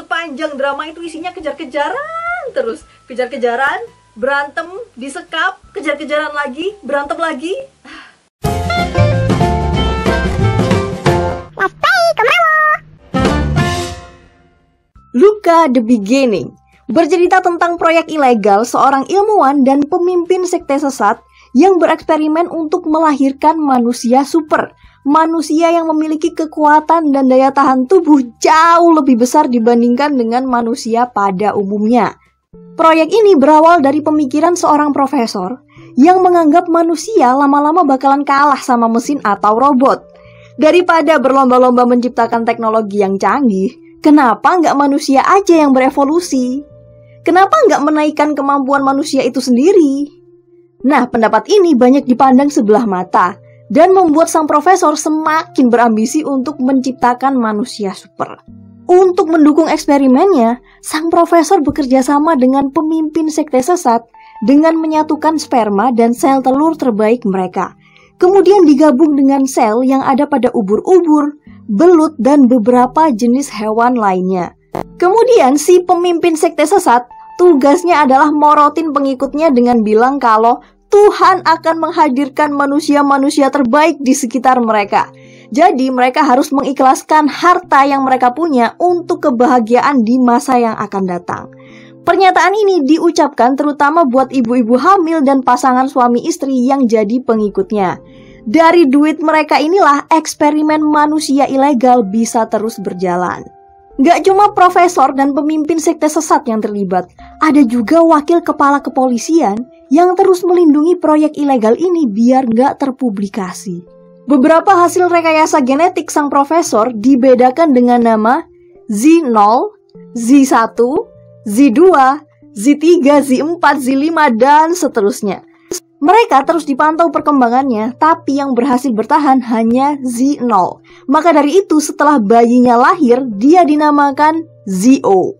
sepanjang drama itu isinya kejar-kejaran terus. Kejar-kejaran, berantem, disekap, kejar-kejaran lagi, berantem lagi. Luka The Beginning bercerita tentang proyek ilegal seorang ilmuwan dan pemimpin sekte sesat yang bereksperimen untuk melahirkan manusia super. Manusia yang memiliki kekuatan dan daya tahan tubuh jauh lebih besar dibandingkan dengan manusia pada umumnya. Proyek ini berawal dari pemikiran seorang profesor yang menganggap manusia lama-lama bakalan kalah sama mesin atau robot. Daripada berlomba-lomba menciptakan teknologi yang canggih, kenapa nggak manusia aja yang berevolusi? Kenapa nggak menaikkan kemampuan manusia itu sendiri? Nah, pendapat ini banyak dipandang sebelah mata dan membuat sang profesor semakin berambisi untuk menciptakan manusia super. Untuk mendukung eksperimennya, sang profesor bekerja sama dengan pemimpin sekte sesat dengan menyatukan sperma dan sel telur terbaik mereka. Kemudian digabung dengan sel yang ada pada ubur-ubur, belut, dan beberapa jenis hewan lainnya. Kemudian si pemimpin sekte sesat tugasnya adalah morotin pengikutnya dengan bilang kalau Tuhan akan menghadirkan manusia-manusia terbaik di sekitar mereka. Jadi mereka harus mengikhlaskan harta yang mereka punya untuk kebahagiaan di masa yang akan datang. Pernyataan ini diucapkan terutama buat ibu-ibu hamil dan pasangan suami istri yang jadi pengikutnya. Dari duit mereka inilah eksperimen manusia ilegal bisa terus berjalan. Gak cuma profesor dan pemimpin sekte sesat yang terlibat, ada juga wakil kepala kepolisian yang terus melindungi proyek ilegal ini biar gak terpublikasi. Beberapa hasil rekayasa genetik sang profesor dibedakan dengan nama Z0, Z1, Z2, Z3, Z4, Z5, dan seterusnya. Mereka terus dipantau perkembangannya, tapi yang berhasil bertahan hanya Z0. Maka dari itu setelah bayinya lahir, dia dinamakan Zio.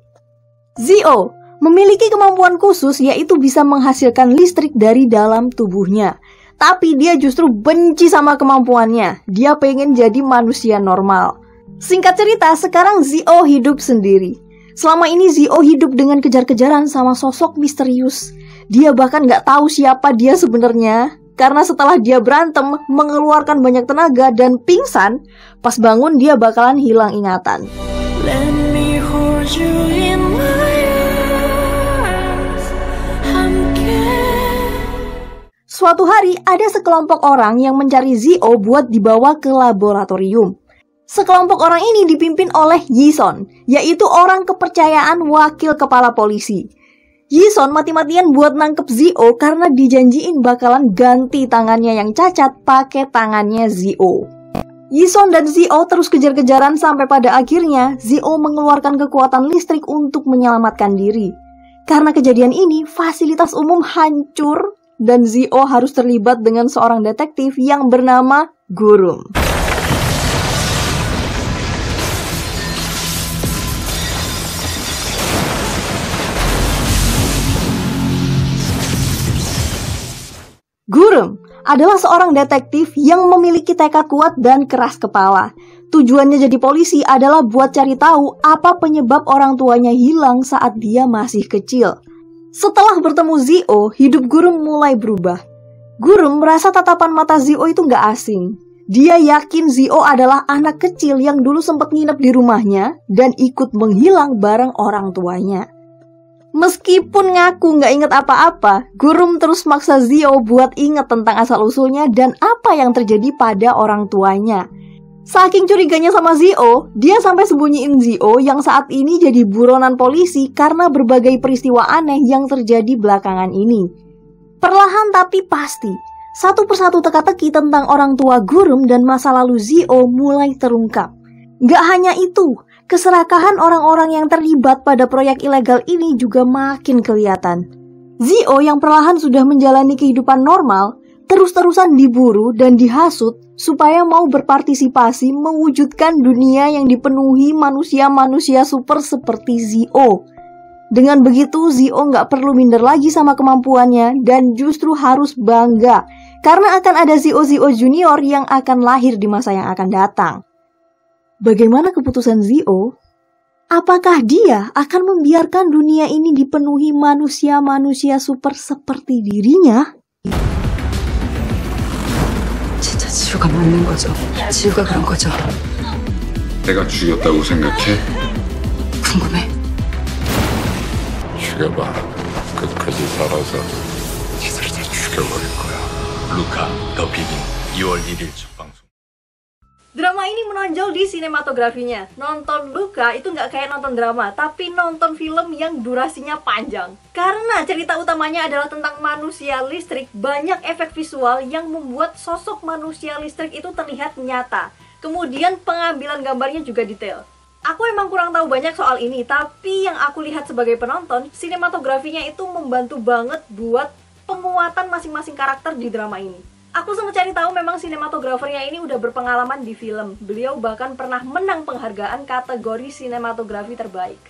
Zio memiliki kemampuan khusus yaitu bisa menghasilkan listrik dari dalam tubuhnya. Tapi dia justru benci sama kemampuannya. Dia pengen jadi manusia normal. Singkat cerita, sekarang Zio hidup sendiri. Selama ini Zio hidup dengan kejar-kejaran sama sosok misterius. Dia bahkan gak tahu siapa dia sebenarnya. Karena setelah dia berantem, mengeluarkan banyak tenaga dan pingsan, pas bangun dia bakalan hilang ingatan. Let me hold you in my arms. Suatu hari ada sekelompok orang yang mencari Zio buat dibawa ke laboratorium. Sekelompok orang ini dipimpin oleh Yison, yaitu orang kepercayaan wakil kepala polisi. Yison mati-matian buat nangkep Zio karena dijanjiin bakalan ganti tangannya yang cacat pakai tangannya Zio. Yison dan Zio terus kejar-kejaran sampai pada akhirnya Zio mengeluarkan kekuatan listrik untuk menyelamatkan diri. Karena kejadian ini, fasilitas umum hancur dan Zio harus terlibat dengan seorang detektif yang bernama Gurum. Gurum adalah seorang detektif yang memiliki tekad kuat dan keras kepala. Tujuannya jadi polisi adalah buat cari tahu apa penyebab orang tuanya hilang saat dia masih kecil. Setelah bertemu Zio, hidup Gurum mulai berubah. Gurum merasa tatapan mata Zio itu gak asing. Dia yakin Zio adalah anak kecil yang dulu sempat nginep di rumahnya dan ikut menghilang bareng orang tuanya. Meskipun ngaku gak inget apa-apa, Gurum terus maksa Zio buat inget tentang asal-usulnya dan apa yang terjadi pada orang tuanya. Saking curiganya sama Zio, dia sampai sembunyiin Zio yang saat ini jadi buronan polisi karena berbagai peristiwa aneh yang terjadi belakangan ini. Perlahan tapi pasti, satu persatu teka-teki tentang orang tua Gurum dan masa lalu Zio mulai terungkap. Gak hanya itu, keserakahan orang-orang yang terlibat pada proyek ilegal ini juga makin kelihatan. Zio yang perlahan sudah menjalani kehidupan normal, terus-terusan diburu dan dihasut supaya mau berpartisipasi mewujudkan dunia yang dipenuhi manusia-manusia super seperti Zio. Dengan begitu, Zio nggak perlu minder lagi sama kemampuannya dan justru harus bangga karena akan ada Zio-Zio Junior yang akan lahir di masa yang akan datang. Bagaimana keputusan Zio? Apakah dia akan membiarkan dunia ini dipenuhi manusia-manusia super seperti dirinya? 진짜 지우가 맞는 거죠? 지우가 그런 거죠? 내가 죽였다고 생각해? 궁금해. 죽여봐. 끝까지 살아서 니들 다 죽여버릴 거야. 루카 더 비긴 2월 1일 첫 방송. Drama ini menonjol di sinematografinya. Nonton Luca itu nggak kayak nonton drama, tapi nonton film yang durasinya panjang. Karena cerita utamanya adalah tentang manusia listrik, banyak efek visual yang membuat sosok manusia listrik itu terlihat nyata. Kemudian pengambilan gambarnya juga detail. Aku emang kurang tahu banyak soal ini, tapi yang aku lihat sebagai penonton, sinematografinya itu membantu banget buat penguatan masing-masing karakter di drama ini. Aku sempat cari tahu memang sinematografernya ini udah berpengalaman di film. Beliau bahkan pernah menang penghargaan kategori sinematografi terbaik.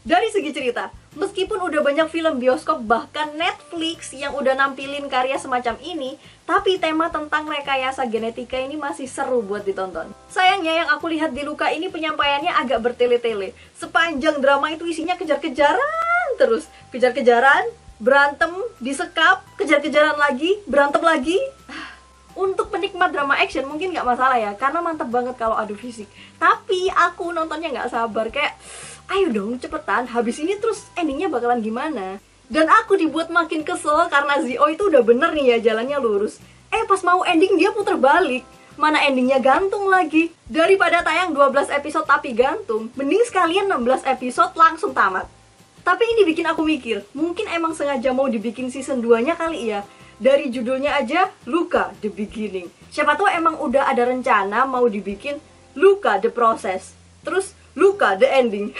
Dari segi cerita, meskipun udah banyak film bioskop bahkan Netflix yang udah nampilin karya semacam ini, tapi tema tentang rekayasa genetika ini masih seru buat ditonton. Sayangnya yang aku lihat di Luca ini penyampaiannya agak bertele-tele. Sepanjang drama itu isinya kejar-kejaran terus. Kejar-kejaran, berantem, disekap, kejar-kejaran lagi, berantem lagi. Untuk penikmat drama action mungkin nggak masalah ya, karena mantep banget kalau adu fisik. Tapi aku nontonnya nggak sabar, kayak ayo dong cepetan, habis ini terus endingnya bakalan gimana. Dan aku dibuat makin kesel karena Zio itu udah bener nih ya jalannya lurus. Pas mau ending dia puter balik. Mana endingnya gantung lagi. Daripada tayang 12 episode tapi gantung, mending sekalian 16 episode langsung tamat. Tapi ini bikin aku mikir, mungkin emang sengaja mau dibikin season 2-nya kali ya. Dari judulnya aja, Luca The Beginning. Siapa tahu emang udah ada rencana mau dibikin Luca The Process. Terus Luca The Ending.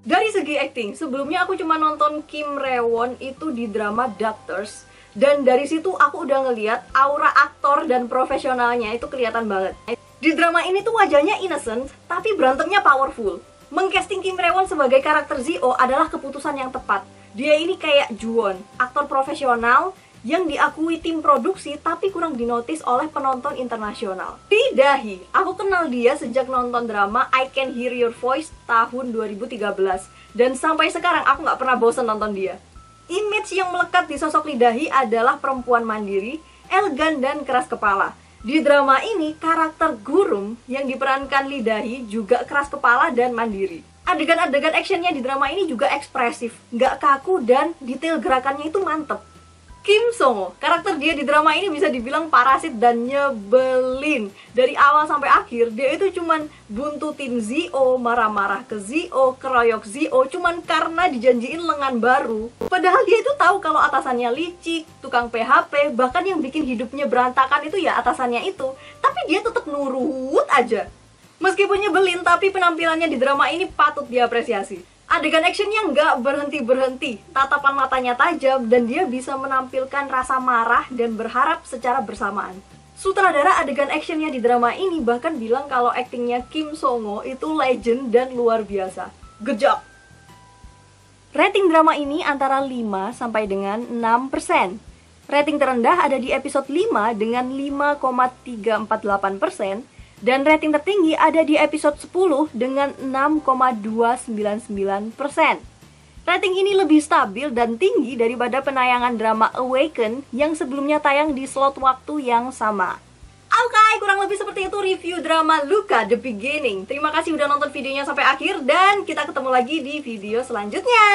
Dari segi acting, sebelumnya aku cuma nonton Kim Rae-won itu di drama Doctors. Dan dari situ aku udah ngeliat aura aktor dan profesionalnya itu kelihatan banget. Di drama ini tuh wajahnya innocent, tapi berantemnya powerful. Mengcasting Kim Rae-won sebagai karakter Zio adalah keputusan yang tepat. Dia ini kayak Juwon, aktor profesional yang diakui tim produksi tapi kurang dinotis oleh penonton internasional. Lee Da-hee, aku kenal dia sejak nonton drama I Can Hear Your Voice tahun 2013. Dan sampai sekarang aku nggak pernah bosan nonton dia. Image yang melekat di sosok Lee Da-hee adalah perempuan mandiri, elegan dan keras kepala. Di drama ini, karakter Gurum yang diperankan Lee Da-hee juga keras kepala dan mandiri. Adegan-adegan actionnya di drama ini juga ekspresif, nggak kaku dan detail gerakannya itu mantep. Kim Song-ho, karakter dia di drama ini bisa dibilang parasit dan nyebelin. Dari awal sampai akhir, dia itu cuman buntutin Zio, marah-marah ke Zio, keroyok Zio, cuman karena dijanjiin lengan baru. Padahal dia itu tahu kalau atasannya licik, tukang PHP, bahkan yang bikin hidupnya berantakan itu ya atasannya itu. Tapi dia tetap nurut aja. Meskipun nyebelin, tapi penampilannya di drama ini patut diapresiasi. Adegan actionnya nggak berhenti-berhenti, tatapan matanya tajam, dan dia bisa menampilkan rasa marah dan berharap secara bersamaan. Sutradara adegan actionnya di drama ini bahkan bilang kalau aktingnya Kim Song-ho itu legend dan luar biasa. Good job! Rating drama ini antara 5 sampai dengan 6%. Rating terendah ada di episode 5 dengan 5,348%. Dan rating tertinggi ada di episode 10 dengan 6,299%. Rating ini lebih stabil dan tinggi daripada penayangan drama Awaken yang sebelumnya tayang di slot waktu yang sama. Oke, kurang lebih seperti itu review drama Luca The Beginning. Terima kasih udah nonton videonya sampai akhir dan kita ketemu lagi di video selanjutnya.